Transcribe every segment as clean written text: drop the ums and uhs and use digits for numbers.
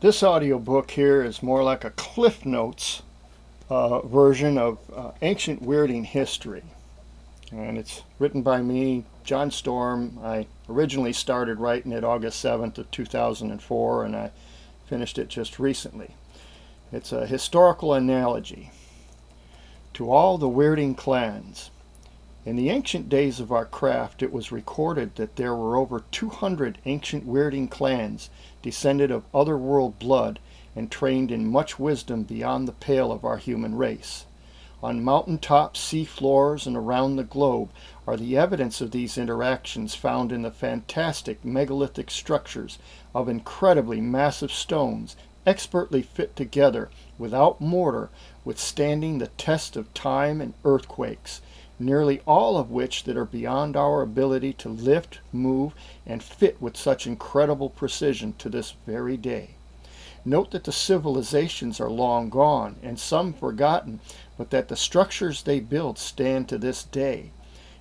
This audiobook here is more like a Cliff Notes version of ancient Wyrding history. And it's written by me, John Storm. I originally started writing it August 7th of 2004, and I finished it just recently. It's a historical analogy to all the Wyrding clans. In the ancient days of our craft, it was recorded that there were over 200 ancient Wyrding clans descended of otherworld blood and trained in much wisdom beyond the pale of our human race. On mountaintops, sea floors, and around the globe are the evidence of these interactions found in the fantastic megalithic structures of incredibly massive stones, expertly fit together without mortar, withstanding the test of time and earthquakes, nearly all of which that are beyond our ability to lift, move, and fit with such incredible precision to this very day. Note that the civilizations are long gone, and some forgotten, but that the structures they build stand to this day.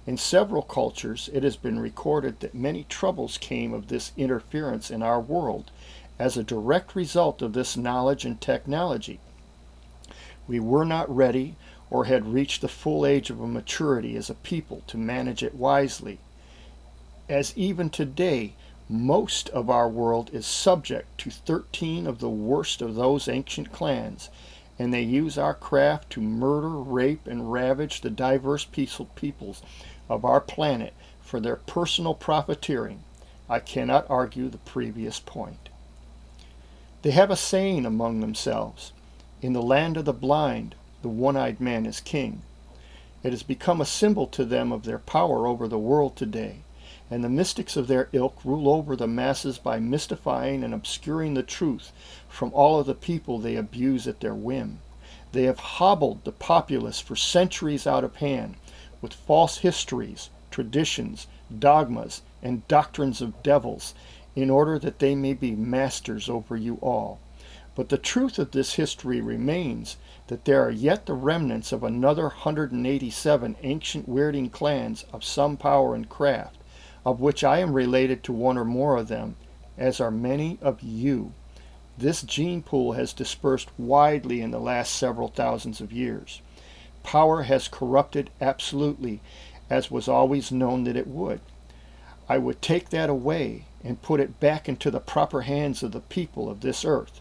In several cultures, it has been recorded that many troubles came of this interference in our world as a direct result of this knowledge and technology. We were not ready or had reached the full age of maturity as a people to manage it wisely, as even today most of our world is subject to 13 of the worst of those ancient clans, and they use our craft to murder, rape, and ravage the diverse peaceful peoples of our planet for their personal profiteering. I cannot argue the previous point. They have a saying among themselves, "In the land of the blind, the one-eyed man is king." It has become a symbol to them of their power over the world today, and the mystics of their ilk rule over the masses by mystifying and obscuring the truth from all of the people they abuse at their whim. They have hobbled the populace for centuries out of hand with false histories, traditions, dogmas, and doctrines of devils in order that they may be masters over you all. But the truth of this history remains that there are yet the remnants of another 187 ancient Wyrding clans of some power and craft, of which I am related to one or more of them, as are many of you. This gene pool has dispersed widely in the last several thousands of years. Power has corrupted absolutely, as was always known that it would. I would take that away and put it back into the proper hands of the people of this earth,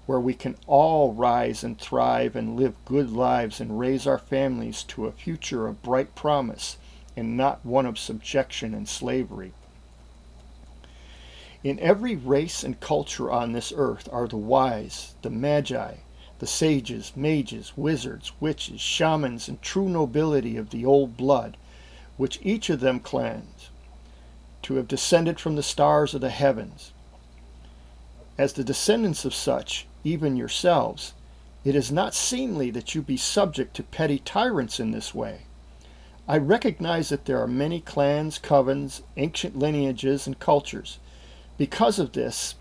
where we can all rise and thrive and live good lives and raise our families to a future of bright promise and not one of subjection and slavery. In every race and culture on this earth are the wise, the magi, the sages, mages, wizards, witches, shamans, and true nobility of the old blood, which each of them claims to have descended from the stars of the heavens. As the descendants of such, even yourselves, it is not seemly that you be subject to petty tyrants in this way. I recognize that there are many clans, covens, ancient lineages, and cultures. Because of this,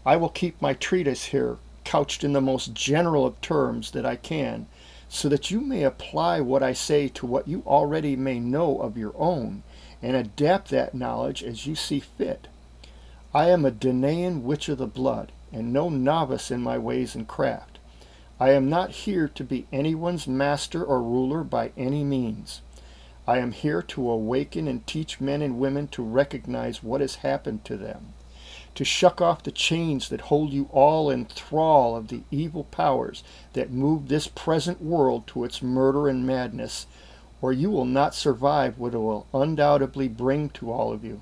I will keep my treatise here couched in the most general of terms that I can, so that you may apply what I say to what you already may know of your own, and adapt that knowledge as you see fit. I am a Danaan witch of the blood, and no novice in my ways and craft. I am not here to be anyone's master or ruler by any means. I am here to awaken and teach men and women to recognize what has happened to them, to shuck off the chains that hold you all in thrall of the evil powers that move this present world to its murder and madness, or you will not survive what it will undoubtedly bring to all of you.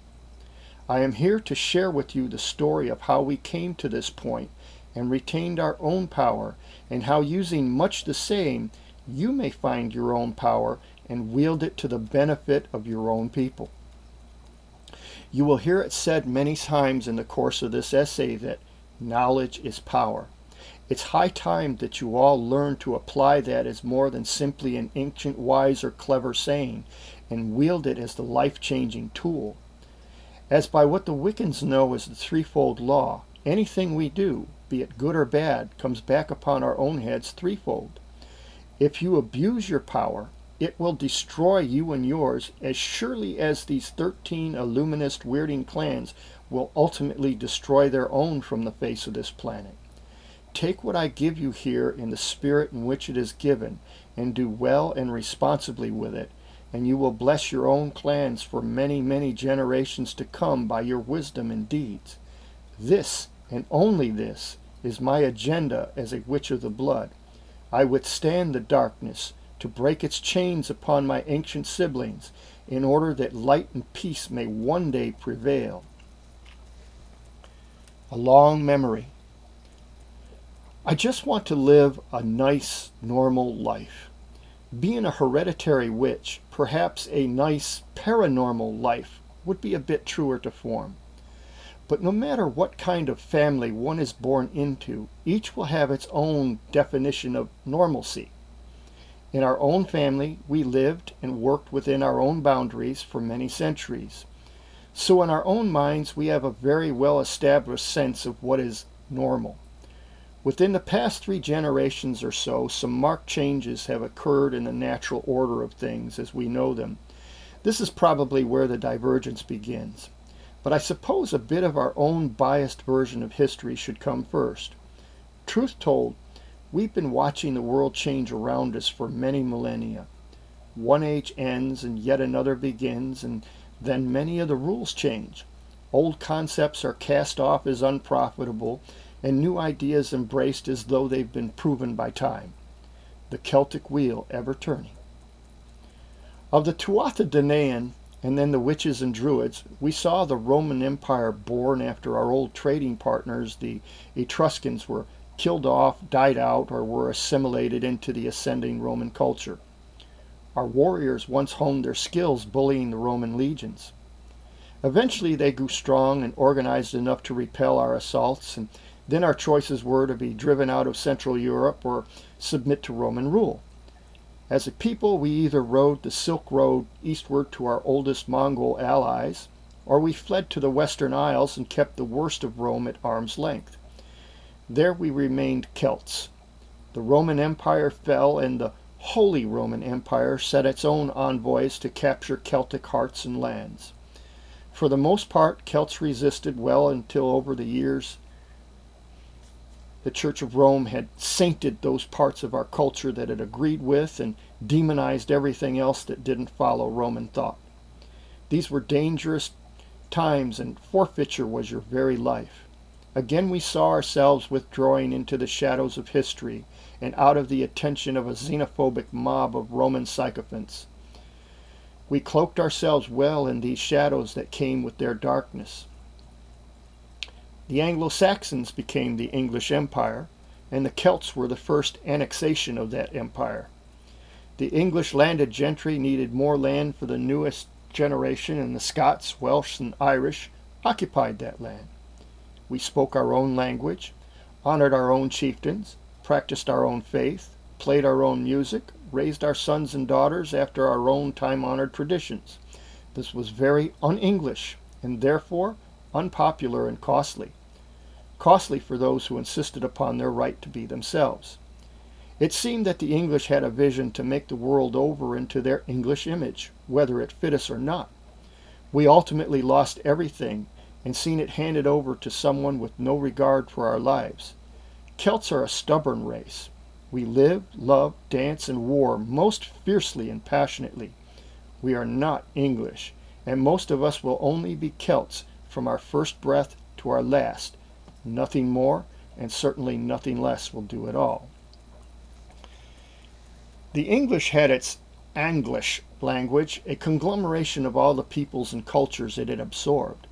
I am here to share with you the story of how we came to this point and retained our own power, and how using much the same, you may find your own power and wield it to the benefit of your own people. You will hear it said many times in the course of this essay that knowledge is power. It's high time that you all learn to apply that as more than simply an ancient wise or clever saying, and wield it as the life-changing tool. As by what the Wiccans know as the threefold law, anything we do, be it good or bad, comes back upon our own heads threefold. If you abuse your power, it will destroy you and yours as surely as these 13 illuminist Wyrding clans will ultimately destroy their own from the face of this planet. Take what I give you here in the spirit in which it is given, and do well and responsibly with it, and you will bless your own clans for many, many generations to come by your wisdom and deeds. This, and only this, is my agenda as a witch of the blood. I withstand the darkness, to break its chains upon my ancient siblings, in order that light and peace may one day prevail. A long memory. I just want to live a nice, normal life. Being a hereditary witch, perhaps a nice, paranormal life would be a bit truer to form. But no matter what kind of family one is born into, each will have its own definition of normalcy. In our own family, we lived and worked within our own boundaries for many centuries. So in our own minds, we have a very well-established sense of what is normal. Within the past 3 generations or so, some marked changes have occurred in the natural order of things as we know them. This is probably where the divergence begins. But I suppose a bit of our own biased version of history should come first. Truth told, we've been watching the world change around us for many millennia. One age ends and yet another begins, and then many of the rules change. Old concepts are cast off as unprofitable, and new ideas embraced as though they've been proven by time. The Celtic wheel ever turning. Of the Tuatha De Danann, and then the witches and druids, we saw the Roman Empire born after our old trading partners, the Etruscans, were killed off, died out, or were assimilated into the ascending Roman culture. Our warriors once honed their skills bullying the Roman legions. Eventually they grew strong and organized enough to repel our assaults, and then our choices were to be driven out of Central Europe or submit to Roman rule. As a people, we either rode the Silk Road eastward to our oldest Mongol allies, or we fled to the Western Isles and kept the worst of Rome at arm's length. There we remained Celts. The Roman Empire fell, and the Holy Roman Empire sent its own envoys to capture Celtic hearts and lands. For the most part, Celts resisted well until over the years the Church of Rome had sainted those parts of our culture that it agreed with and demonized everything else that didn't follow Roman thought. These were dangerous times, and forfeiture was your very life. Again we saw ourselves withdrawing into the shadows of history and out of the attention of a xenophobic mob of Roman sycophants. We cloaked ourselves well in these shadows that came with their darkness. The Anglo-Saxons became the English Empire, and the Celts were the first annexation of that empire. The English landed gentry needed more land for the newest generation, and the Scots, Welsh, and Irish occupied that land. We spoke our own language, honored our own chieftains, practiced our own faith, played our own music, raised our sons and daughters after our own time-honored traditions. This was very un-English, and therefore unpopular and costly. Costly for those who insisted upon their right to be themselves. It seemed that the English had a vision to make the world over into their English image, whether it fit us or not. We ultimately lost everything and seen it handed over to someone with no regard for our lives. Celts are a stubborn race. We lived, loved, danced, and wore most fiercely and passionately. We are not English, and most of us will only be Celts from our first breath to our last. Nothing more, and certainly nothing less will do at all. The English had its Anglish language, a conglomeration of all the peoples and cultures it had absorbed.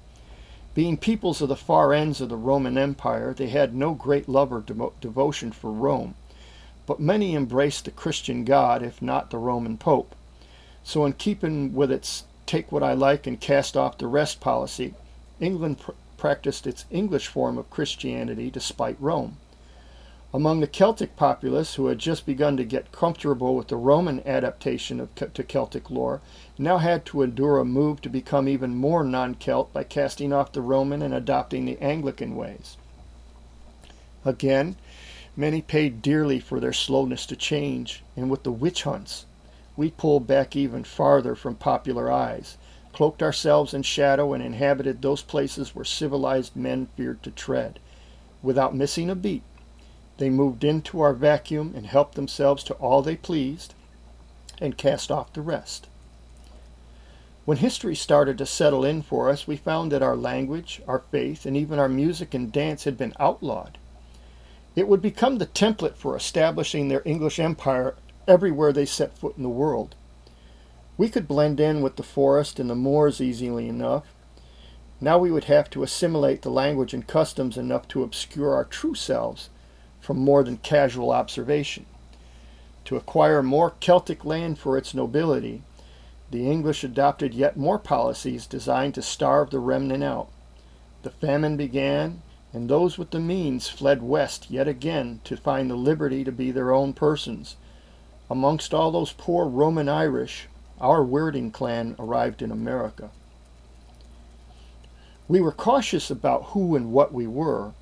Being peoples of the far ends of the Roman Empire, they had no great love or devotion for Rome, but many embraced the Christian God, if not the Roman Pope. So in keeping with its take what I like and cast off the rest policy, England practiced its English form of Christianity despite Rome. Among the Celtic populace, who had just begun to get comfortable with the Roman adaptation to Celtic lore, now had to endure a move to become even more non-Celt by casting off the Roman and adopting the Anglican ways. Again, many paid dearly for their slowness to change, and with the witch hunts, we pulled back even farther from popular eyes, cloaked ourselves in shadow, and inhabited those places where civilized men feared to tread. Without missing a beat, They moved into our vacuum and helped themselves to all they pleased and cast off the rest. When history started to settle in for us, we found that our language, our faith, and even our music and dance had been outlawed. It would become the template for establishing their English empire everywhere they set foot in the world. We could blend in with the forest and the moors easily enough. Now we would have to assimilate the language and customs enough to obscure our true selves from more than casual observation. To acquire more Celtic land for its nobility, the English adopted yet more policies designed to starve the remnant out. The famine began, and those with the means fled west yet again to find the liberty to be their own persons. Amongst all those poor Roman Irish, our Wyrding clan arrived in America. We were cautious about who and what we were,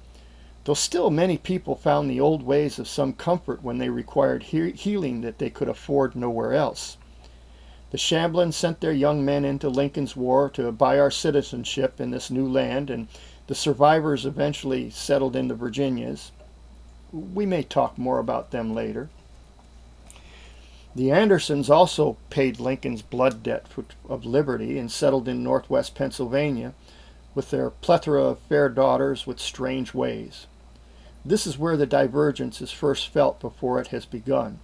though still many people found the old ways of some comfort when they required healing that they could afford nowhere else. The Shamblins sent their young men into Lincoln's War to buy our citizenship in this new land, and the survivors eventually settled in the Virginias. We may talk more about them later. The Andersons also paid Lincoln's blood debt of liberty and settled in northwest Pennsylvania with their plethora of fair daughters with strange ways. This is where the divergence is first felt before it has begun.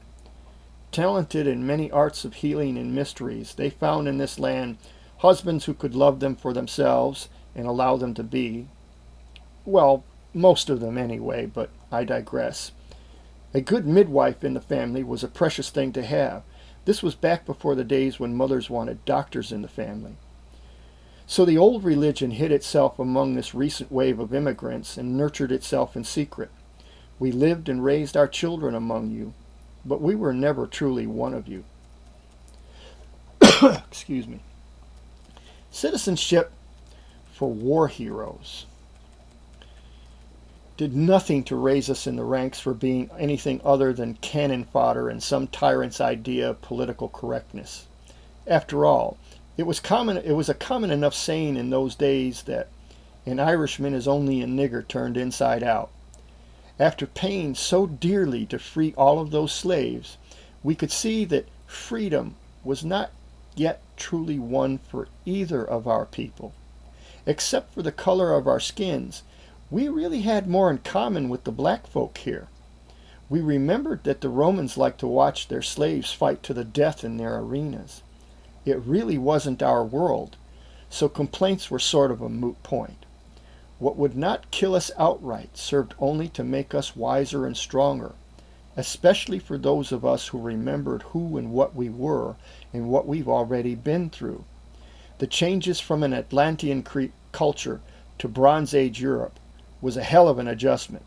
Talented in many arts of healing and mysteries, they found in this land husbands who could love them for themselves and allow them to be. Well, most of them anyway, but I digress. A good midwife in the family was a precious thing to have. This was back before the days when mothers wanted doctors in the family. So the old religion hid itself among this recent wave of immigrants and nurtured itself in secret. We lived and raised our children among you, but we were never truly one of you. Excuse me. Citizenship for war heroes did nothing to raise us in the ranks for being anything other than cannon fodder and some tyrant's idea of political correctness. After all, it was a common enough saying in those days that an Irishman is only a nigger turned inside out. After paying so dearly to free all of those slaves, we could see that freedom was not yet truly won for either of our people. Except for the color of our skins, we really had more in common with the black folk here. We remembered that the Romans liked to watch their slaves fight to the death in their arenas. It really wasn't our world, so complaints were sort of a moot point. What would not kill us outright served only to make us wiser and stronger, especially for those of us who remembered who and what we were and what we've already been through. The changes from an Atlantean culture to Bronze Age Europe was a hell of an adjustment.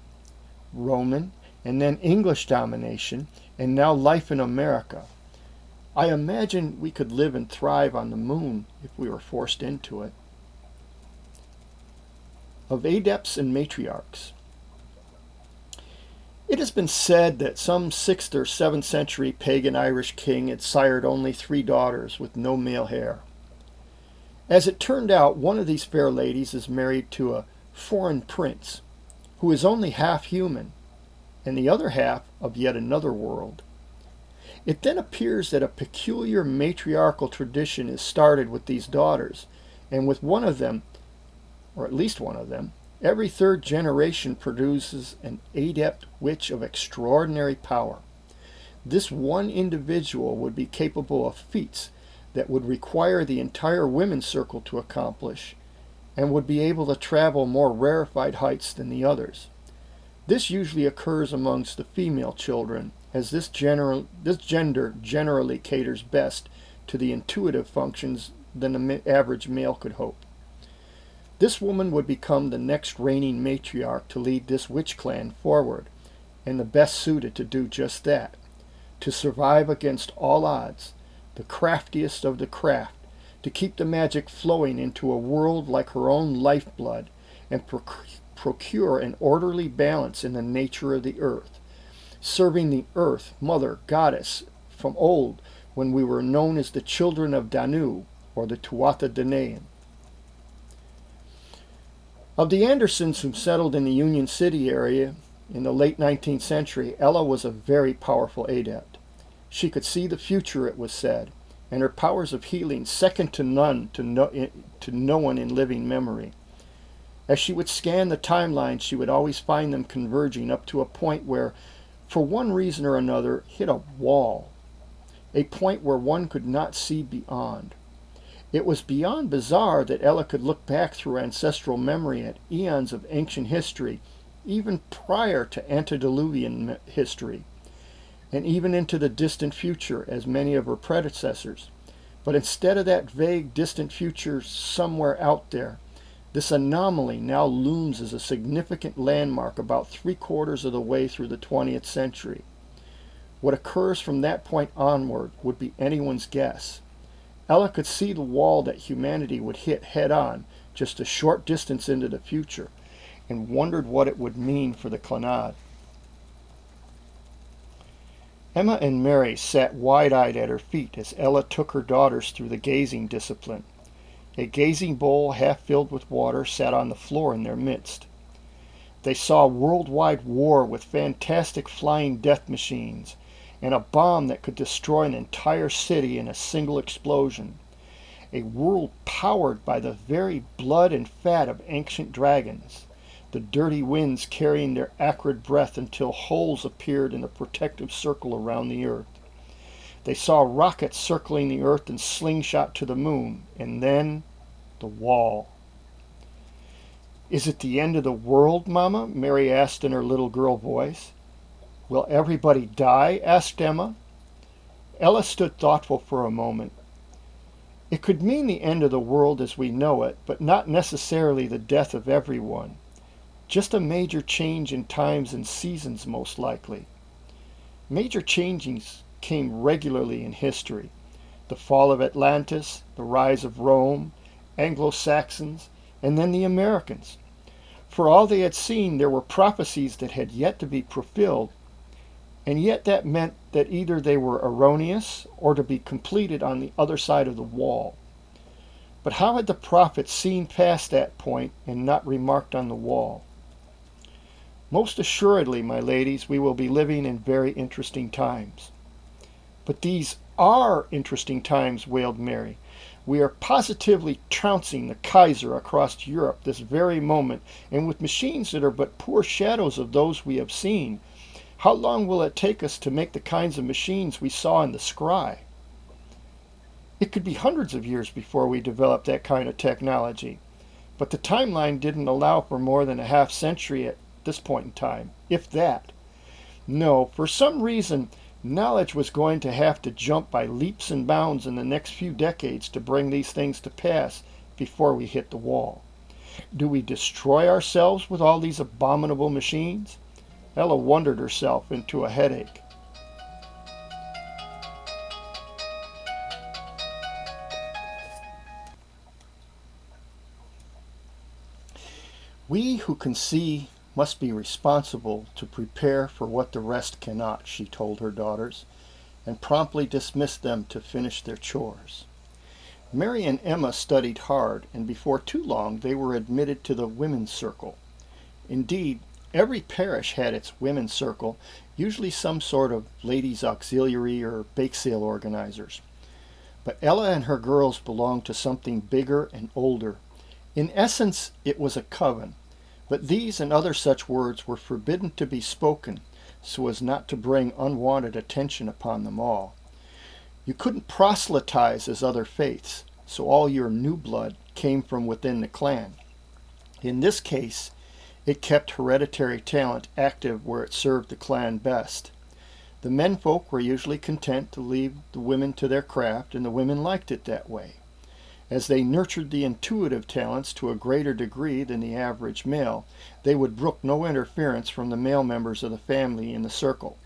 Roman, and then English domination, and now life in America. I imagine we could live and thrive on the moon if we were forced into it. Of adepts and matriarchs. It has been said that some 6th or 7th century pagan Irish king had sired only 3 daughters with no male heir. As it turned out, one of these fair ladies is married to a foreign prince, who is only half human, and the other half of yet another world. It then appears that a peculiar matriarchal tradition is started with these daughters, and with one of them, or at least one of them, every 3rd generation produces an adept witch of extraordinary power. This one individual would be capable of feats that would require the entire women's circle to accomplish, and would be able to travel more rarefied heights than the others. This usually occurs amongst the female children, as this gender generally caters best to the intuitive functions than the average male could hope. This woman would become the next reigning matriarch to lead this witch clan forward, and the best suited to do just that, to survive against all odds, the craftiest of the craft, to keep the magic flowing into a world like her own lifeblood, and procure an orderly balance in the nature of the earth, serving the earth, mother, goddess, from old when we were known as the children of Danu, or the Tuatha Danann. Of the Andersons who settled in the Union City area, In the late 19th century, Ella was a very powerful adept. She could see the future, it was said, and her powers of healing second to none to no one in living memory. As she would scan the timeline, she would always find them converging up to a point where, for one reason or another, hit a wall, a point where one could not see beyond. It was beyond bizarre that Ella could look back through ancestral memory at eons of ancient history, even prior to antediluvian history, and even into the distant future as many of her predecessors. But instead of that vague distant future somewhere out there, this anomaly now looms as a significant landmark about 3/4 of the way through the 20th century. What occurs from that point onward would be anyone's guess. Ella could see the wall that humanity would hit head-on just a short distance into the future, and wondered what it would mean for the Clannad. Emma and Mary sat wide-eyed at her feet as Ella took her daughters through the gazing discipline. A gazing bowl half filled with water sat on the floor in their midst. They saw worldwide war with fantastic flying death machines, and a bomb that could destroy an entire city in a single explosion. A world powered by the very blood and fat of ancient dragons, the dirty winds carrying their acrid breath until holes appeared in a protective circle around the earth. They saw rockets circling the earth and slingshot to the moon, and then the wall. "Is it the end of the world, Mama?" Mary asked in her little girl voice. "Will everybody die?" asked Emma. Ella stood thoughtful for a moment. "It could mean the end of the world as we know it, but not necessarily the death of everyone. Just a major change in times and seasons, most likely." Major changes came regularly in history. The fall of Atlantis, the rise of Rome, Anglo-Saxons, and then the Americans. For all they had seen, there were prophecies that had yet to be fulfilled, and yet that meant that either they were erroneous or to be completed on the other side of the wall. But how had the prophets seen past that point and not remarked on the wall? "Most assuredly, my ladies, we will be living in very interesting times." "But these are interesting times," wailed Mary. "We are positively trouncing the Kaiser across Europe this very moment, and with machines that are but poor shadows of those we have seen. How long will it take us to make the kinds of machines we saw in the scry?" "It could be hundreds of years before we develop that kind of technology. But the timeline didn't allow for more than a half century at this point in time, if that. No, for some reason, knowledge was going to have to jump by leaps and bounds in the next few decades to bring these things to pass before we hit the wall. Do we destroy ourselves with all these abominable machines?" Ella wondered herself into a headache. "We who can see must be responsible to prepare for what the rest cannot," she told her daughters, and promptly dismissed them to finish their chores. Mary and Emma studied hard, and before too long they were admitted to the women's circle. Indeed, every parish had its women's circle, usually some sort of ladies' auxiliary or bake sale organizers. But Ella and her girls belonged to something bigger and older. In essence, it was a coven. But these and other such words were forbidden to be spoken, so as not to bring unwanted attention upon them all. You couldn't proselytize as other faiths, so all your new blood came from within the clan. In this case, it kept hereditary talent active where it served the clan best. The menfolk were usually content to leave the women to their craft, and the women liked it that way. As they nurtured the intuitive talents to a greater degree than the average male, they would brook no interference from the male members of the family in the circle.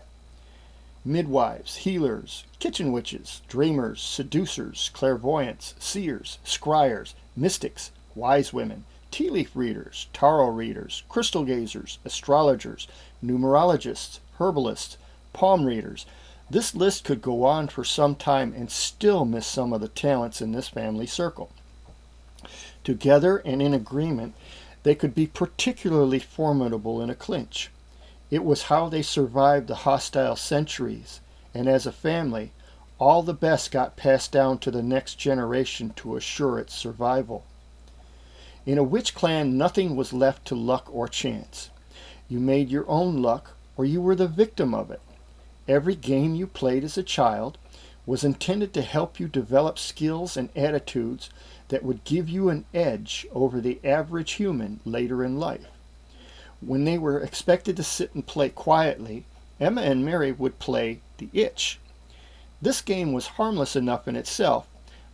Midwives, healers, kitchen witches, dreamers, seducers, clairvoyants, seers, scryers, mystics, wise women, tea leaf readers, tarot readers, crystal gazers, astrologers, numerologists, herbalists, palm readers. This list could go on for some time and still miss some of the talents in this family circle. Together and in agreement, they could be particularly formidable in a clinch. It was how they survived the hostile centuries, and as a family, all the best got passed down to the next generation to assure its survival. In a witch clan, nothing was left to luck or chance. You made your own luck, or you were the victim of it. Every game you played as a child was intended to help you develop skills and attitudes that would give you an edge over the average human later in life. When they were expected to sit and play quietly, Emma and Mary would play the itch. This game was harmless enough in itself,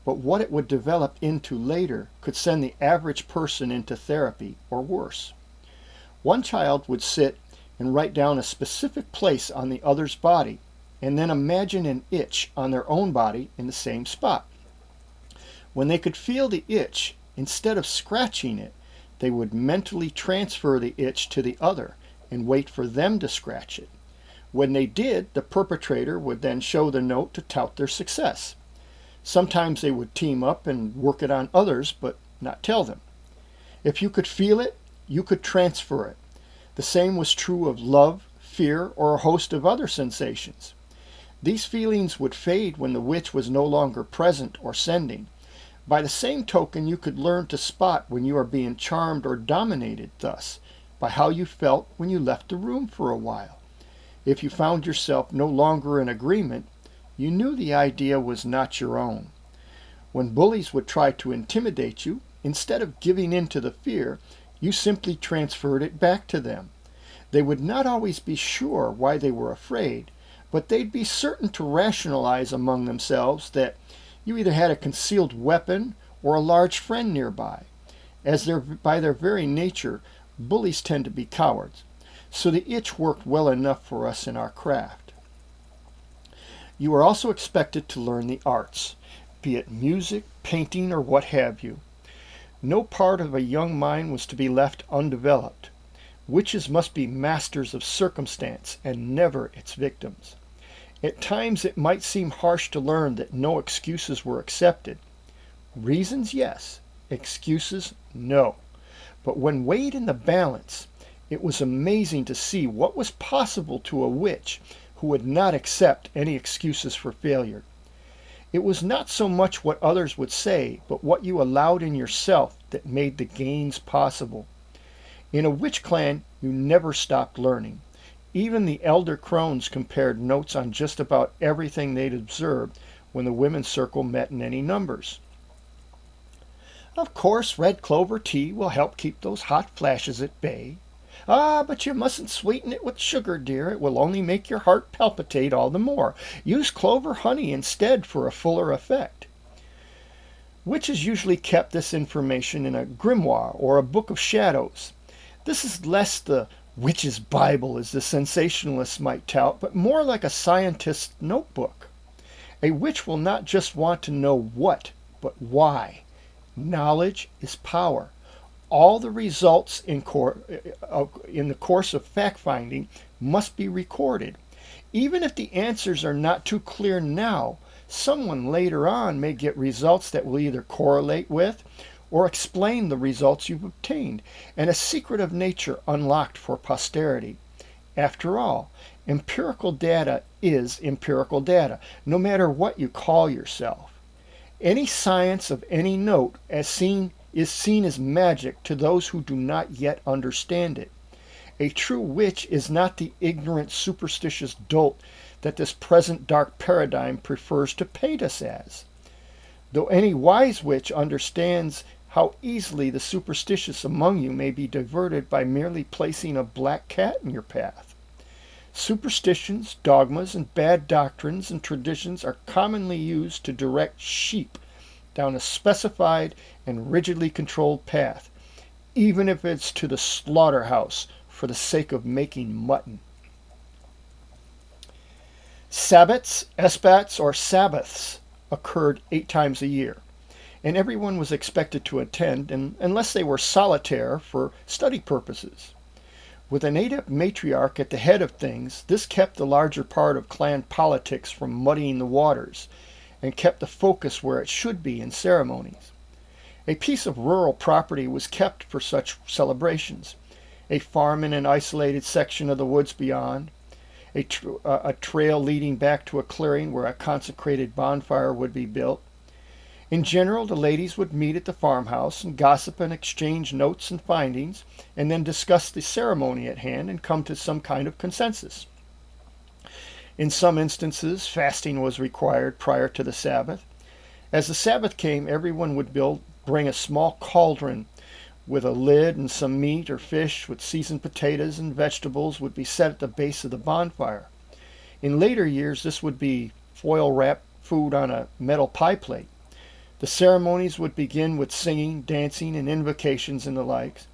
but what it would develop into later could send the average person into therapy or worse. One child would sit and write down a specific place on the other's body, and then imagine an itch on their own body in the same spot. When they could feel the itch, instead of scratching it, they would mentally transfer the itch to the other and wait for them to scratch it. When they did, the perpetrator would then show the note to tout their success. Sometimes they would team up and work it on others, but not tell them. If you could feel it, you could transfer it. The same was true of love, fear, or a host of other sensations. These feelings would fade when the witch was no longer present or sending. By the same token, you could learn to spot when you are being charmed or dominated thus, by how you felt when you left the room for a while. If you found yourself no longer in agreement, you knew the idea was not your own. When bullies would try to intimidate you, instead of giving in to the fear, you simply transferred it back to them. They would not always be sure why they were afraid, but they'd be certain to rationalize among themselves that you either had a concealed weapon or a large friend nearby. By their very nature, bullies tend to be cowards, so the itch worked well enough for us in our craft. You were also expected to learn the arts, be it music, painting, or what have you. No part of a young mind was to be left undeveloped. Witches must be masters of circumstance and never its victims. At times it might seem harsh to learn that no excuses were accepted. Reasons, yes. Excuses, no. But when weighed in the balance, it was amazing to see what was possible to a witch who would not accept any excuses for failure. It was not so much what others would say, but what you allowed in yourself that made the gains possible. In a witch clan, you never stopped learning. Even the elder crones compared notes on just about everything they'd observed when the women's circle met in any numbers. Of course, red clover tea will help keep those hot flashes at bay. Ah, but you mustn't sweeten it with sugar, dear. It will only make your heart palpitate all the more. Use clover honey instead for a fuller effect. Witches usually kept this information in a grimoire or a book of shadows. This is less the witch's Bible, as the sensationalists might tout, but more like a scientist's notebook. A witch will not just want to know what, but why. Knowledge is power. All the results in the course of fact-finding must be recorded. Even if the answers are not too clear now, someone later on may get results that will either correlate with or explain the results you've obtained, and a secret of nature unlocked for posterity. After all, empirical data is empirical data, no matter what you call yourself. Any science of any note is seen as magic to those who do not yet understand it. A true witch is not the ignorant, superstitious dolt that this present dark paradigm prefers to paint us as. Though any wise witch understands how easily the superstitious among you may be diverted by merely placing a black cat in your path. Superstitions, dogmas, and bad doctrines and traditions are commonly used to direct sheep down a specified and rigidly controlled path, even if it's to the slaughterhouse for the sake of making mutton. Sabbats, Esbats, or Sabbaths occurred 8 times a year, and everyone was expected to attend, unless they were solitaire for study purposes. With an adept matriarch at the head of things, this kept the larger part of clan politics from muddying the waters, and kept the focus where it should be in ceremonies. A piece of rural property was kept for such celebrations, a farm in an isolated section of the woods beyond, a trail leading back to a clearing where a consecrated bonfire would be built. In general, the ladies would meet at the farmhouse and gossip and exchange notes and findings, and then discuss the ceremony at hand and come to some kind of consensus. In some instances, fasting was required prior to the Sabbath. As the Sabbath came, everyone would bring a small cauldron with a lid, and some meat or fish with seasoned potatoes and vegetables would be set at the base of the bonfire. In later years, this would be foil-wrapped food on a metal pie plate. The ceremonies would begin with singing, dancing, and invocations and the likes.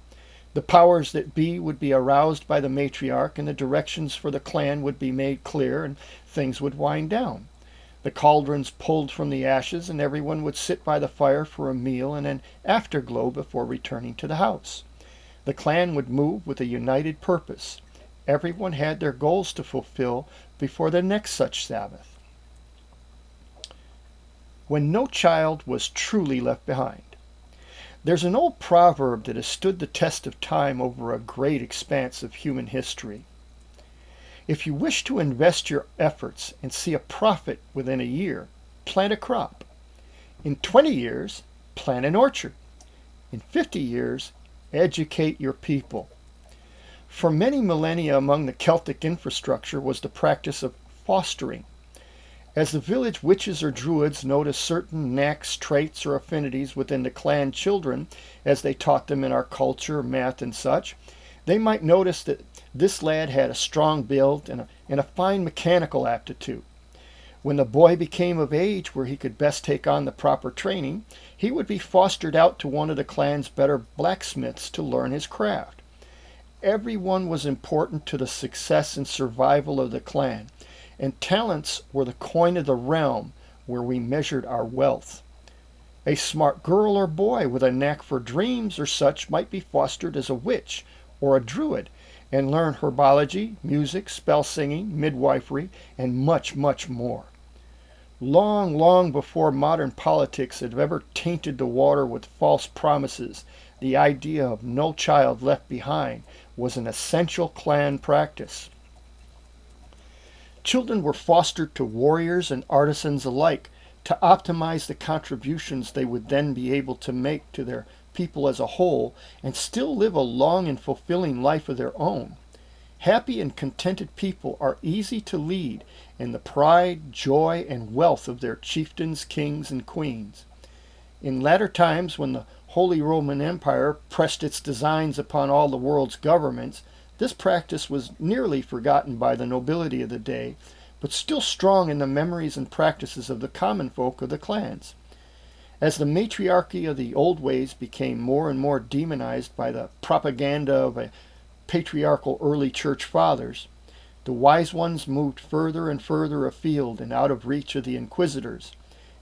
The powers that be would be aroused by the matriarch, and the directions for the clan would be made clear, and things would wind down. The cauldrons pulled from the ashes, and everyone would sit by the fire for a meal and an afterglow before returning to the house. The clan would move with a united purpose. Everyone had their goals to fulfill before the next such Sabbath. When no child was truly left behind. There's an old proverb that has stood the test of time over a great expanse of human history. If you wish to invest your efforts and see a profit within a year, plant a crop. In 20 years, plant an orchard. In 50 years, educate your people. For many millennia among the Celtic infrastructure was the practice of fostering. As the village witches or druids noticed certain knacks, traits, or affinities within the clan children, as they taught them in our culture, math, and such, they might notice that this lad had a strong build and a fine mechanical aptitude. When the boy became of age where he could best take on the proper training, he would be fostered out to one of the clan's better blacksmiths to learn his craft. Everyone was important to the success and survival of the clan, and talents were the coin of the realm where we measured our wealth. A smart girl or boy with a knack for dreams or such might be fostered as a witch or a druid and learn herbology, music, spell singing, midwifery, and much, much more. Long, long before modern politics had ever tainted the water with false promises, the idea of no child left behind was an essential clan practice. Children were fostered to warriors and artisans alike to optimize the contributions they would then be able to make to their people as a whole and still live a long and fulfilling life of their own. Happy and contented people are easy to lead in the pride, joy, and wealth of their chieftains, kings, and queens. In latter times, when the Holy Roman Empire pressed its designs upon all the world's governments, this practice was nearly forgotten by the nobility of the day, but still strong in the memories and practices of the common folk of the clans. As the matriarchy of the old ways became more and more demonized by the propaganda of a patriarchal early church fathers, the wise ones moved further and further afield and out of reach of the inquisitors,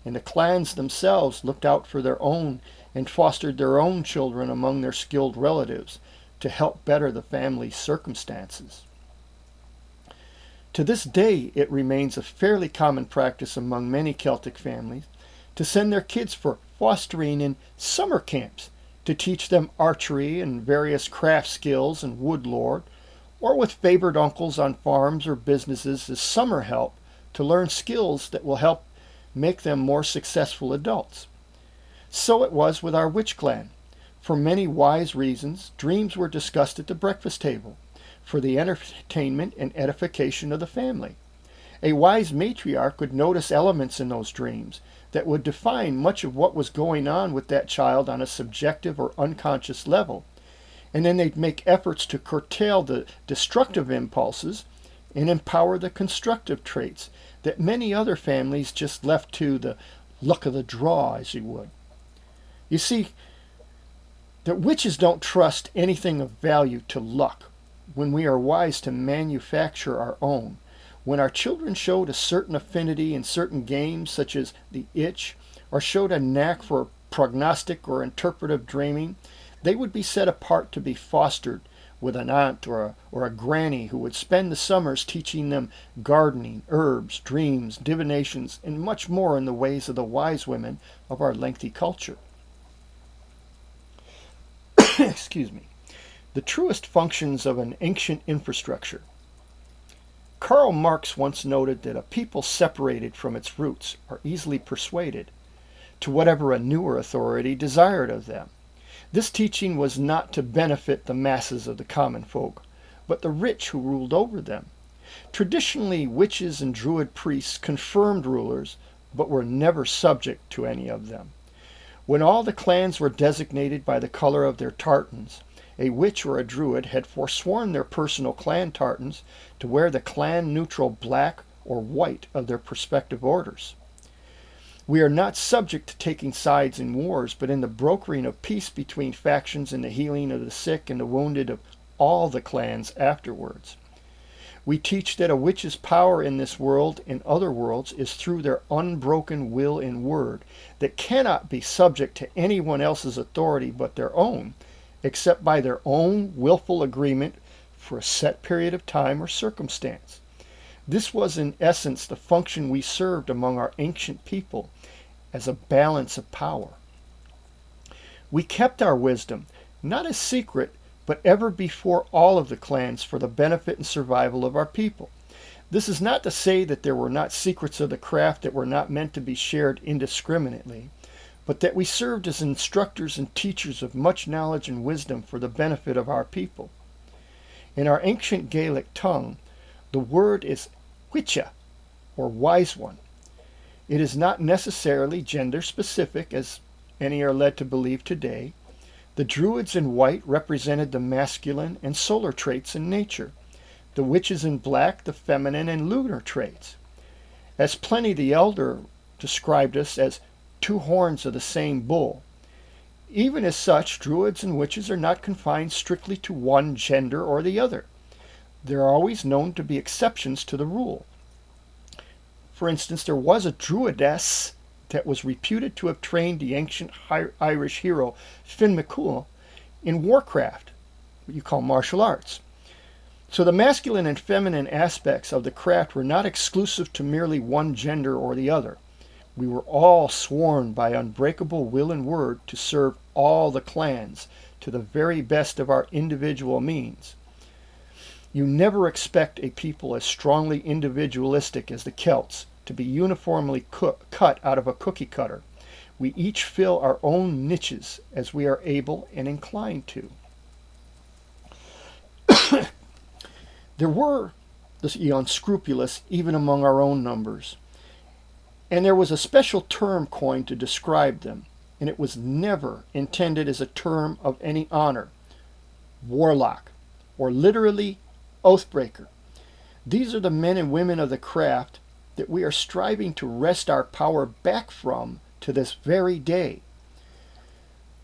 and the clans themselves looked out for their own and fostered their own children among their skilled relatives to help better the family's circumstances. To this day, it remains a fairly common practice among many Celtic families to send their kids for fostering in summer camps to teach them archery and various craft skills and woodlore, or with favored uncles on farms or businesses as summer help to learn skills that will help make them more successful adults. So it was with our witch clan. For many wise reasons, dreams were discussed at the breakfast table for the entertainment and edification of the family. A wise matriarch would notice elements in those dreams that would define much of what was going on with that child on a subjective or unconscious level, and then they'd make efforts to curtail the destructive impulses and empower the constructive traits that many other families just left to the luck of the draw, as you would. You see, that witches don't trust anything of value to luck when we are wise to manufacture our own. When our children showed a certain affinity in certain games, such as the itch, or showed a knack for prognostic or interpretive dreaming, they would be set apart to be fostered with an aunt or a granny who would spend the summers teaching them gardening, herbs, dreams, divinations, and much more in the ways of the wise women of our lengthy culture. Excuse me. The truest functions of an ancient infrastructure. Karl Marx once noted that a people separated from its roots are easily persuaded to whatever a newer authority desired of them. This teaching was not to benefit the masses of the common folk, but the rich who ruled over them. Traditionally, witches and druid priests confirmed rulers, but were never subject to any of them. When all the clans were designated by the color of their tartans, a witch or a druid had forsworn their personal clan tartans to wear the clan-neutral black or white of their respective orders. We are not subject to taking sides in wars, but in the brokering of peace between factions and the healing of the sick and the wounded of all the clans afterwards. We teach that a witch's power in this world and other worlds is through their unbroken will and word that cannot be subject to anyone else's authority but their own, except by their own willful agreement for a set period of time or circumstance. This was in essence the function we served among our ancient people as a balance of power. We kept our wisdom, not as secret, but ever before all of the clans for the benefit and survival of our people. This is not to say that there were not secrets of the craft that were not meant to be shared indiscriminately, but that we served as instructors and teachers of much knowledge and wisdom for the benefit of our people. In our ancient Gaelic tongue, the word is witcha, or wise one. It is not necessarily gender-specific, as any are led to believe today. The Druids in white represented the masculine and solar traits in nature, the witches in black the feminine and lunar traits. As Pliny the Elder described us as two horns of the same bull. Even as such, Druids and witches are not confined strictly to one gender or the other. There are always known to be exceptions to the rule. For instance, there was a Druidess that was reputed to have trained the ancient Irish hero Finn McCool in warcraft, what you call martial arts. So the masculine and feminine aspects of the craft were not exclusive to merely one gender or the other. We were all sworn by unbreakable will and word to serve all the clans to the very best of our individual means. You never expect a people as strongly individualistic as the Celts to be uniformly cut out of a cookie cutter. We each fill our own niches as we are able and inclined to. There were the unscrupulous even among our own numbers, and there was a special term coined to describe them, and it was never intended as a term of any honor. Warlock, or literally oathbreaker. These are the men and women of the craft that we are striving to wrest our power back from to this very day.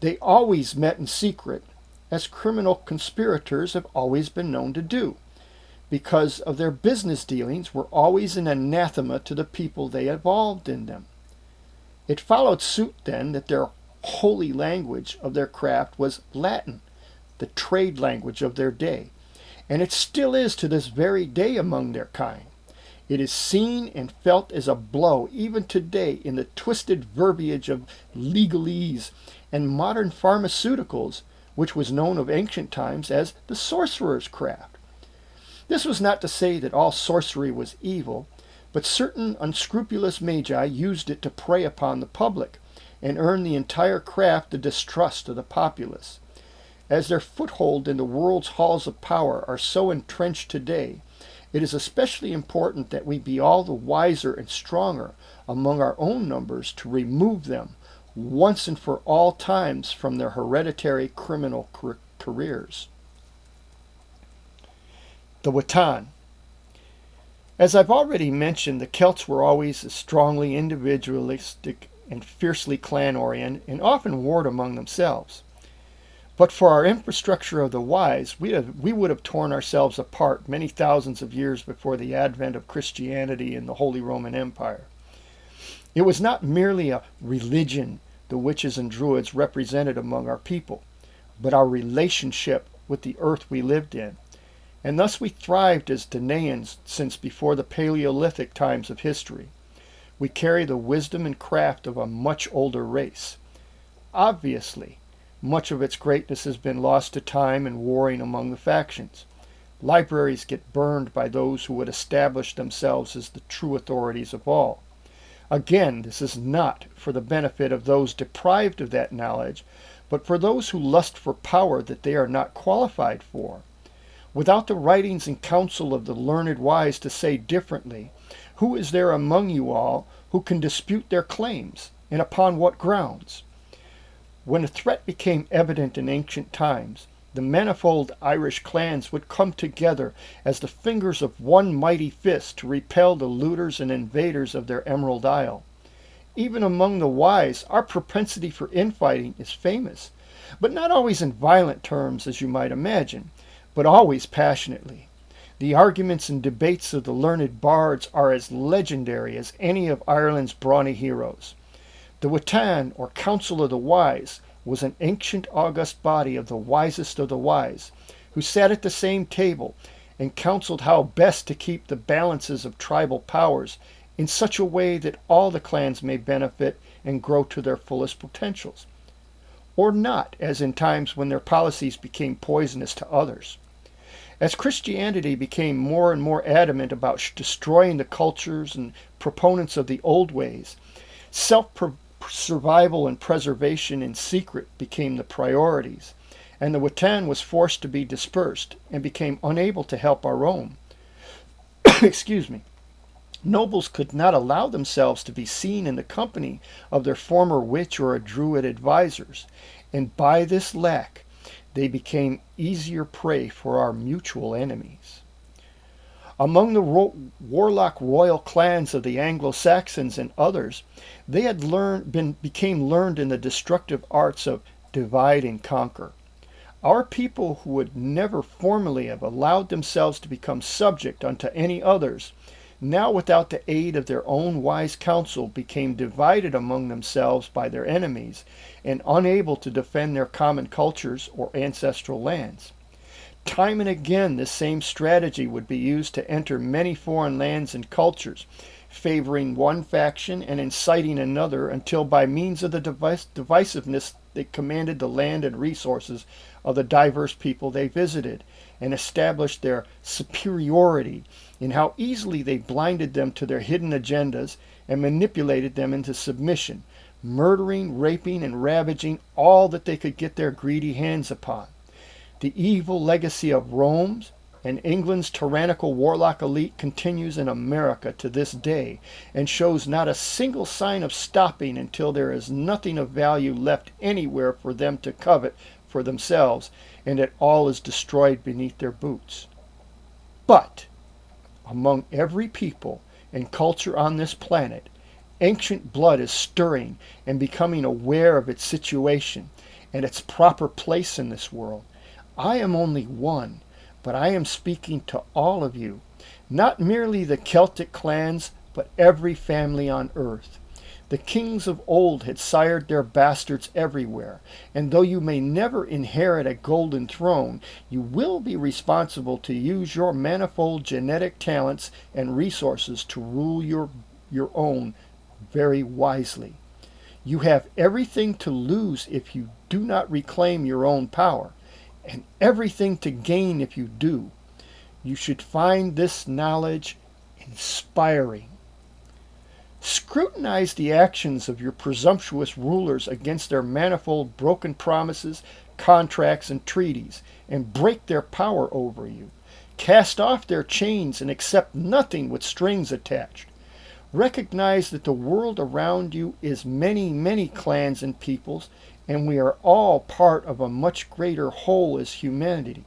They always met in secret, as criminal conspirators have always been known to do, because of their business dealings were always an anathema to the people they involved in them. It followed suit then that their holy language of their craft was Latin, the trade language of their day, and it still is to this very day among their kind. It is seen and felt as a blow even today in the twisted verbiage of legalese and modern pharmaceuticals, which was known of ancient times as the sorcerer's craft. This was not to say that all sorcery was evil, but certain unscrupulous magi used it to prey upon the public and earn the entire craft the distrust of the populace. As their foothold in the world's halls of power are so entrenched today, it is especially important that we be all the wiser and stronger among our own numbers to remove them once and for all times from their hereditary criminal careers. The Witan. As I've already mentioned, the Celts were always as strongly individualistic and fiercely clan-oriented and often warred among themselves. But for our infrastructure of the wise, we would have torn ourselves apart many thousands of years before the advent of Christianity and the Holy Roman Empire. It was not merely a religion the witches and druids represented among our people, but our relationship with the earth we lived in. And thus we thrived as Danaans since before the Paleolithic times of history. We carry the wisdom and craft of a much older race. Obviously, Much of its greatness has been lost to time and warring among the factions. Libraries get burned by those who would establish themselves as the true authorities of all. Again, this is not for the benefit of those deprived of that knowledge, but for those who lust for power that they are not qualified for. Without the writings and counsel of the learned wise to say differently, who is there among you all who can dispute their claims, and upon what grounds? When a threat became evident in ancient times, the manifold Irish clans would come together as the fingers of one mighty fist to repel the looters and invaders of their Emerald Isle. Even among the wise, our propensity for infighting is famous, but not always in violent terms as you might imagine, but always passionately. The arguments and debates of the learned bards are as legendary as any of Ireland's brawny heroes. The Witan, or Council of the Wise, was an ancient august body of the wisest of the wise, who sat at the same table and counseled how best to keep the balances of tribal powers in such a way that all the clans may benefit and grow to their fullest potentials, or not, as in times when their policies became poisonous to others. As Christianity became more and more adamant about destroying the cultures and proponents of the old ways, self-survival and preservation in secret became the priorities, and the Witan was forced to be dispersed and became unable to help our own. Excuse me. Nobles could not allow themselves to be seen in the company of their former witch or druid advisors, and by this lack they became easier prey for our mutual enemies. Among the warlock royal clans of the Anglo-Saxons and others, they had became learned in the destructive arts of divide and conquer. Our people, who would never formally have allowed themselves to become subject unto any others, now without the aid of their own wise counsel became divided among themselves by their enemies and unable to defend their common cultures or ancestral lands. Time and again this same strategy would be used to enter many foreign lands and cultures, favoring one faction and inciting another until by means of the divisiveness they commanded the land and resources of the diverse people they visited and established their superiority in how easily they blinded them to their hidden agendas and manipulated them into submission, murdering, raping, and ravaging all that they could get their greedy hands upon. The evil legacy of Rome's and England's tyrannical warlock elite continues in America to this day and shows not a single sign of stopping until there is nothing of value left anywhere for them to covet for themselves and that all is destroyed beneath their boots. But among every people and culture on this planet, ancient blood is stirring and becoming aware of its situation and its proper place in this world. I am only one, but I am speaking to all of you, not merely the Celtic clans, but every family on earth. The kings of old had sired their bastards everywhere, and though you may never inherit a golden throne, you will be responsible to use your manifold genetic talents and resources to rule your own very wisely. You have everything to lose if you do not reclaim your own power, and everything to gain if you do. You should find this knowledge inspiring. Scrutinize the actions of your presumptuous rulers against their manifold broken promises, contracts, and treaties, and break their power over you. Cast off their chains and accept nothing with strings attached. Recognize that the world around you is many, many clans and peoples, and we are all part of a much greater whole as humanity.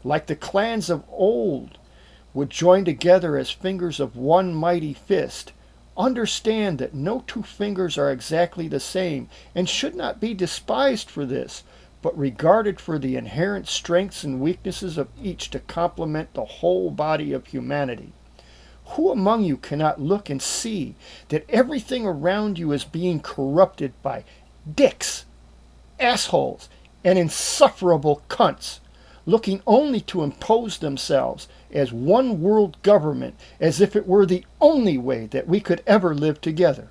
Like the clans of old would join together as fingers of one mighty fist, understand that no two fingers are exactly the same and should not be despised for this, but regarded for the inherent strengths and weaknesses of each to complement the whole body of humanity. Who among you cannot look and see that everything around you is being corrupted by dicks, assholes, and insufferable cunts, looking only to impose themselves as one world government as if it were the only way that we could ever live together?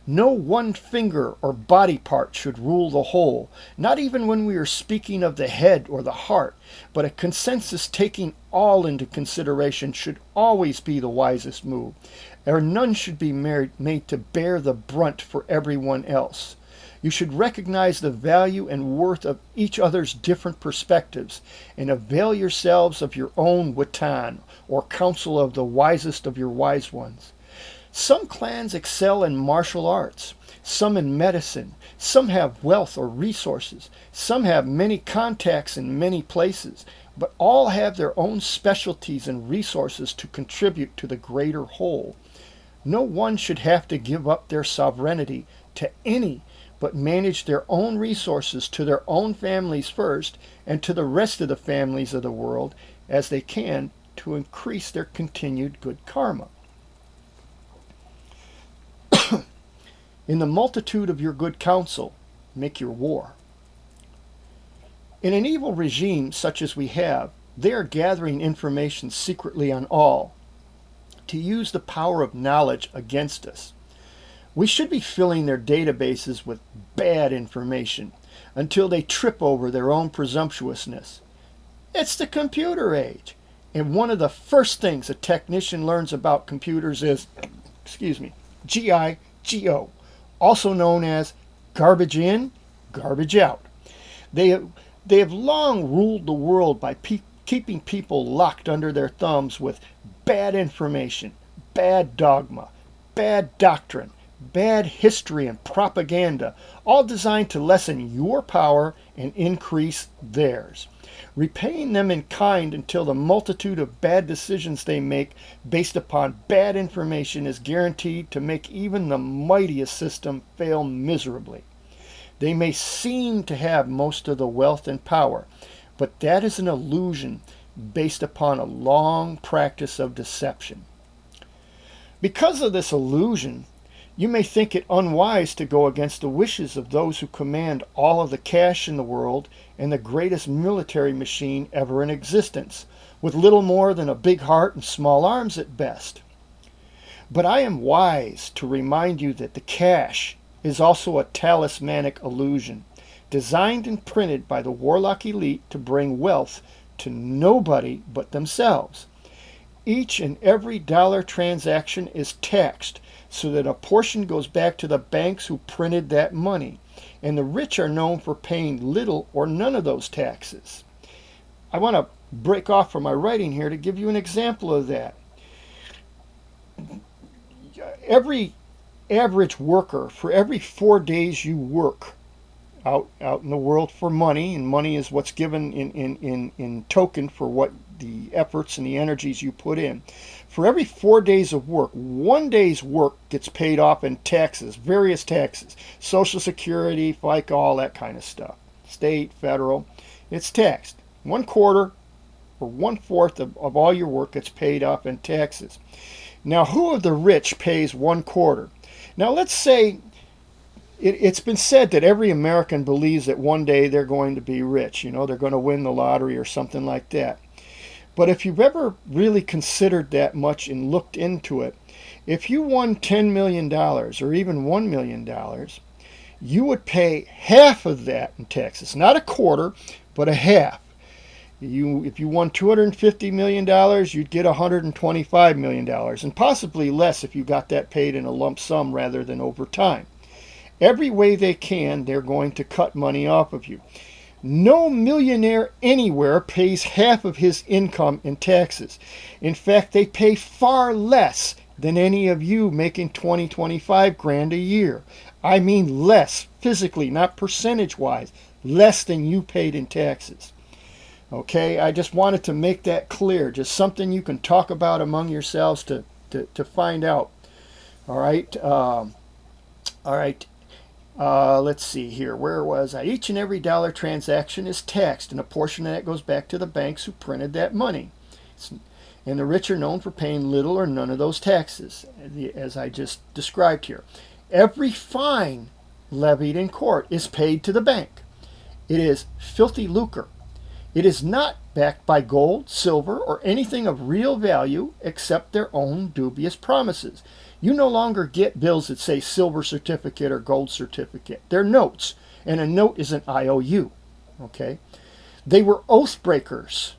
No one finger or body part should rule the whole, not even when we are speaking of the head or the heart, but a consensus taking all into consideration should always be the wisest move, or none should be made to bear the brunt for everyone else. You should recognize the value and worth of each other's different perspectives and avail yourselves of your own watan, or counsel of the wisest of your wise ones. Some clans excel in martial arts, some in medicine, some have wealth or resources, some have many contacts in many places, but all have their own specialties and resources to contribute to the greater whole. No one should have to give up their sovereignty to any, but manage their own resources to their own families first and to the rest of the families of the world as they can to increase their continued good karma. In the multitude of your good counsel, make your war. In an evil regime such as we have, they are gathering information secretly on all to use the power of knowledge against us. We should be filling their databases with bad information until they trip over their own presumptuousness. It's the computer age, and one of the first things a technician learns about computers is, GIGO, also known as garbage in, garbage out. They have long ruled the world by keeping people locked under their thumbs with bad information, bad dogma, bad doctrine, bad history and propaganda, all designed to lessen your power and increase theirs. Repaying them in kind until the multitude of bad decisions they make based upon bad information is guaranteed to make even the mightiest system fail miserably. They may seem to have most of the wealth and power, but that is an illusion based upon a long practice of deception. Because of this illusion, you may think it unwise to go against the wishes of those who command all of the cash in the world and the greatest military machine ever in existence, with little more than a big heart and small arms at best. But I am wise to remind you that the cash is also a talismanic illusion, designed and printed by the warlock elite to bring wealth to nobody but themselves. Each and every dollar transaction is taxed so that a portion goes back to the banks who printed that money, and the rich are known for paying little or none of those taxes. I want to break off from my writing here to give you an example of that. Every average worker, for every 4 days you work out in the world for money, and money is what's given in token for what the efforts and the energies you put in. For every 4 days of work, 1 day's work gets paid off in taxes, various taxes, Social Security, FICA, all that kind of stuff, state, federal. It's taxed. 1/4 or 1/4 of all your work gets paid off in taxes. Now, who of the rich pays 1/4? Now, let's say it's been said that every American believes that one day they're going to be rich. You know, they're going to win the lottery or something like that. But if you've ever really considered that much and looked into it, if you won $10 million or even $1 million, you would pay half of that in taxes. Not a quarter, but a half. If you won $250 million, you'd get $125 million, and possibly less if you got that paid in a lump sum rather than over time. Every way they can, they're going to cut money off of you. No millionaire anywhere pays half of his income in taxes. In fact, they pay far less than any of you making 20, 25 grand a year. I mean less, physically, not percentage-wise, less than you paid in taxes. Okay, I just wanted to make that clear. Just something you can talk about among yourselves to find out. All right. Let's see here. Where was I? Each and every dollar transaction is taxed, and a portion of that goes back to the banks who printed that money. And the rich are known for paying little or none of those taxes, as I just described here. Every fine levied in court is paid to the bank. It is filthy lucre. It is not backed by gold, silver, or anything of real value except their own dubious promises. You no longer get bills that say silver certificate or gold certificate. They're notes, and a note is an IOU. Okay? They were oath breakers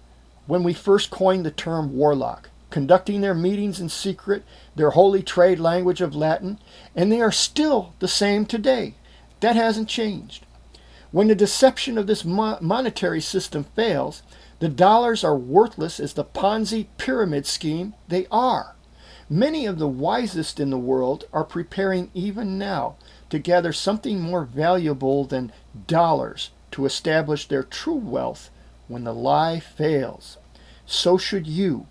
when we first coined the term warlock, conducting their meetings in secret, their holy trade language of Latin, and they are still the same today. That hasn't changed. When the deception of this monetary system fails, the dollars are worthless as the Ponzi pyramid scheme they are. Many of the wisest in the world are preparing even now to gather something more valuable than dollars to establish their true wealth when the lie fails. So should you.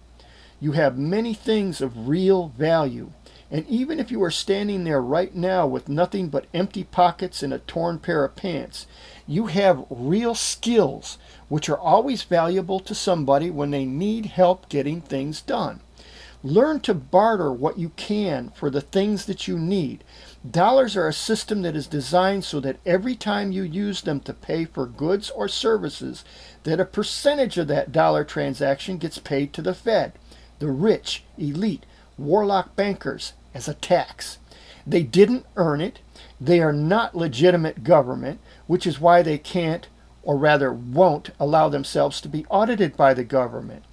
You have many things of real value, and even if you are standing there right now with nothing but empty pockets and a torn pair of pants, you have real skills which are always valuable to somebody when they need help getting things done. Learn to barter what you can for the things that you need. Dollars are a system that is designed so that every time you use them to pay for goods or services, that a percentage of that dollar transaction gets paid to the Fed, the rich, elite, warlock bankers, as a tax. They didn't earn it. They are not legitimate government, which is why they can't, or rather won't, allow themselves to be audited by the government.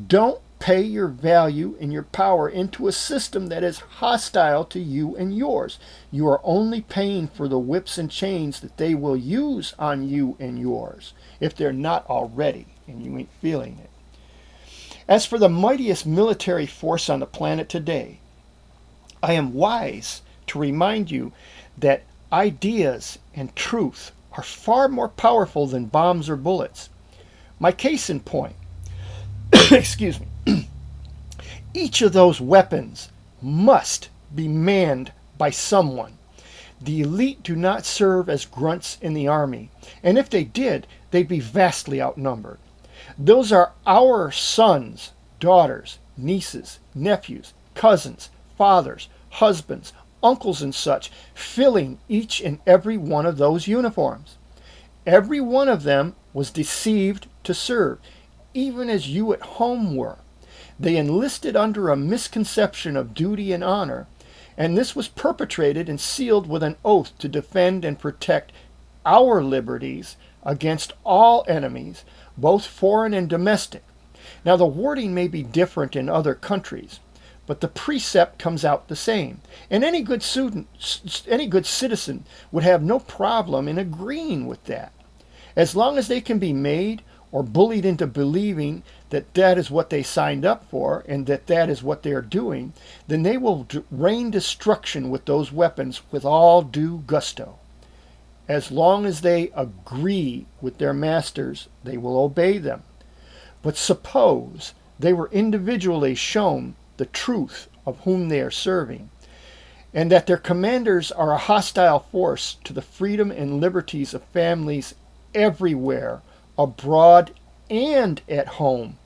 Don't pay your value and your power into a system that is hostile to you and yours. You are only paying for the whips and chains that they will use on you and yours, if they're not already and you ain't feeling it. As for the mightiest military force on the planet today, I am wise to remind you that ideas and truth are far more powerful than bombs or bullets. My case in point, excuse me, each of those weapons must be manned by someone. The elite do not serve as grunts in the army, and if they did, they'd be vastly outnumbered. Those are our sons, daughters, nieces, nephews, cousins, fathers, husbands, uncles, and such, filling each and every one of those uniforms. Every one of them was deceived to serve, even as you at home were. They enlisted under a misconception of duty and honor, and this was perpetrated and sealed with an oath to defend and protect our liberties against all enemies, both foreign and domestic. Now, the wording may be different in other countries, but the precept comes out the same, and any good citizen would have no problem in agreeing with that. As long as they can be made or bullied into believing that that is what they signed up for and that that is what they are doing, then they will rain destruction with those weapons with all due gusto. As long as they agree with their masters, they will obey them. But suppose they were individually shown the truth of whom they are serving, and that their commanders are a hostile force to the freedom and liberties of families everywhere, abroad and at home.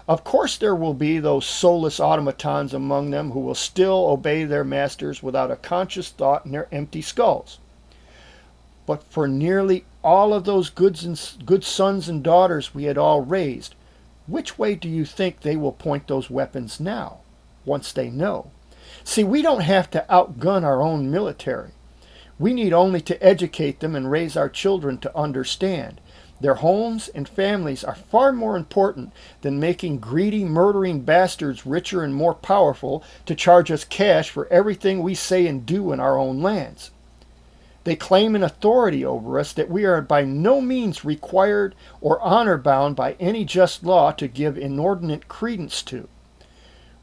Of course there will be those soulless automatons among them who will still obey their masters without a conscious thought in their empty skulls. But for nearly all of those good sons and daughters we had all raised, which way do you think they will point those weapons now, once they know? See, we don't have to outgun our own military. We need only to educate them and raise our children to understand. Their homes and families are far more important than making greedy, murdering bastards richer and more powerful to charge us cash for everything we say and do in our own lands. They claim an authority over us that we are by no means required or honor bound by any just law to give inordinate credence to.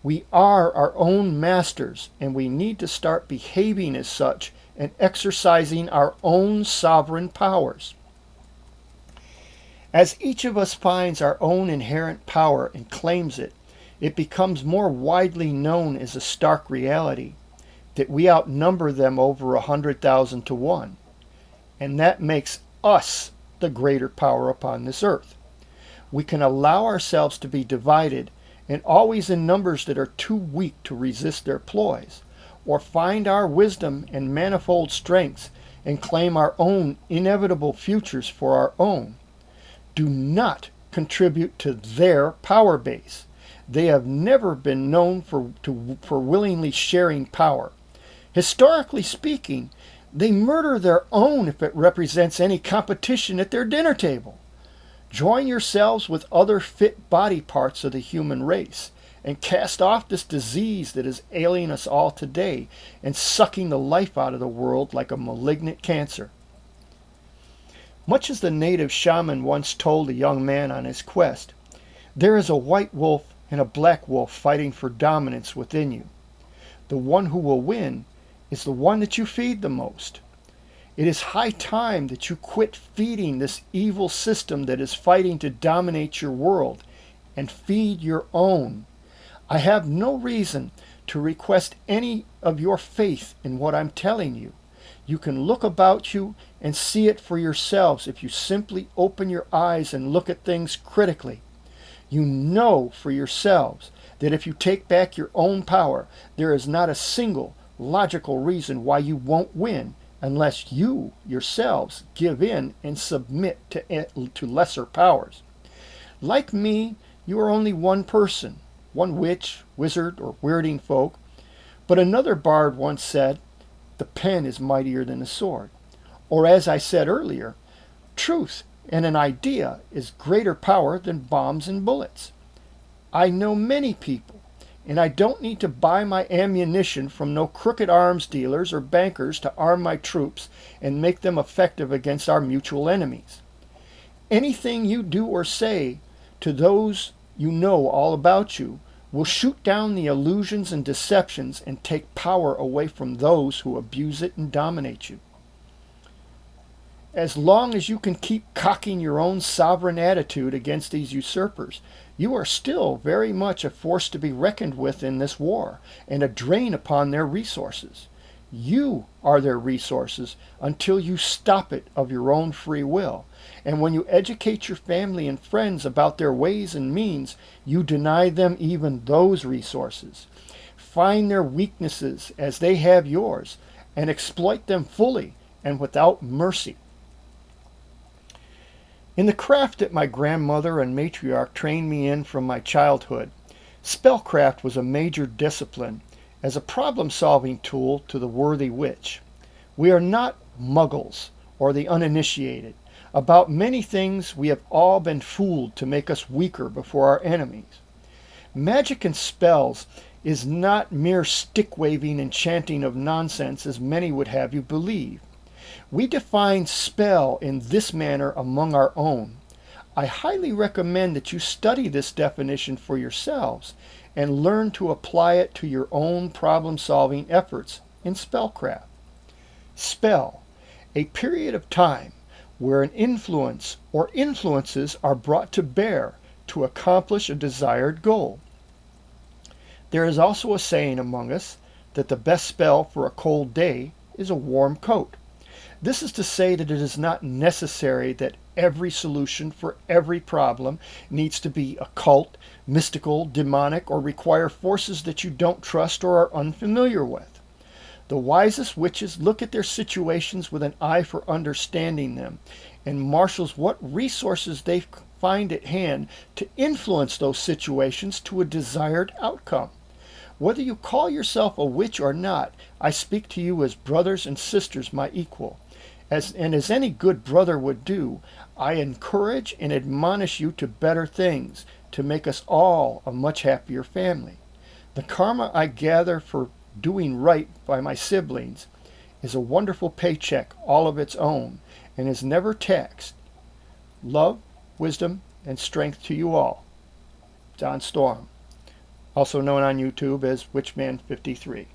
We are our own masters, and we need to start behaving as such and exercising our own sovereign powers. As each of us finds our own inherent power and claims it, it becomes more widely known as a stark reality that we outnumber them over 100,000 to 1, and that makes us the greater power upon this earth. We can allow ourselves to be divided, and always in numbers that are too weak to resist their ploys, or find our wisdom and manifold strengths and claim our own inevitable futures for our own. Do not contribute to their power base. They have never been known for willingly sharing power. Historically speaking, they murder their own if it represents any competition at their dinner table. Join yourselves with other fit body parts of the human race and cast off this disease that is ailing us all today and sucking the life out of the world like a malignant cancer. Much as the native shaman once told a young man on his quest, there is a white wolf and a black wolf fighting for dominance within you. The one who will win is the one that you feed the most. It is high time that you quit feeding this evil system that is fighting to dominate your world and feed your own. I have no reason to request any of your faith in what I'm telling you. You can look about you and see it for yourselves if you simply open your eyes and look at things critically. You know for yourselves that if you take back your own power, there is not a single logical reason why you won't win unless you yourselves give in and submit to lesser powers. Like me, you are only one person, one witch, wizard, or Wyrding folk, but another bard once said, the pen is mightier than the sword. Or as I said earlier, truth and an idea is greater power than bombs and bullets. I know many people, and I don't need to buy my ammunition from no crooked arms dealers or bankers to arm my troops and make them effective against our mutual enemies. Anything you do or say to those you know all about you will shoot down the illusions and deceptions and take power away from those who abuse it and dominate you. As long as you can keep cocking your own sovereign attitude against these usurpers, you are still very much a force to be reckoned with in this war and a drain upon their resources. You are their resources until you stop it of your own free will. And when you educate your family and friends about their ways and means, you deny them even those resources. Find their weaknesses as they have yours and exploit them fully and without mercy. In the craft that my grandmother and matriarch trained me in from my childhood, spellcraft was a major discipline as a problem-solving tool to the worthy witch. We are not muggles or the uninitiated. About many things we have all been fooled to make us weaker before our enemies. Magic and spells is not mere stick-waving and chanting of nonsense as many would have you believe. We define spell in this manner among our own. I highly recommend that you study this definition for yourselves and learn to apply it to your own problem-solving efforts in spellcraft. Spell, a period of time where an influence or influences are brought to bear to accomplish a desired goal. There is also a saying among us that the best spell for a cold day is a warm coat. This is to say that it is not necessary that every solution for every problem needs to be occult, mystical, demonic, or require forces that you don't trust or are unfamiliar with. The wisest witches look at their situations with an eye for understanding them and marshals what resources they find at hand to influence those situations to a desired outcome. Whether you call yourself a witch or not, I speak to you as brothers and sisters, my equal. As any good brother would do, I encourage and admonish you to better things, to make us all a much happier family. The karma I gather for doing right by my siblings is a wonderful paycheck all of its own and is never taxed. Love, wisdom, and strength to you all. John Storm, also known on YouTube as Witchman53.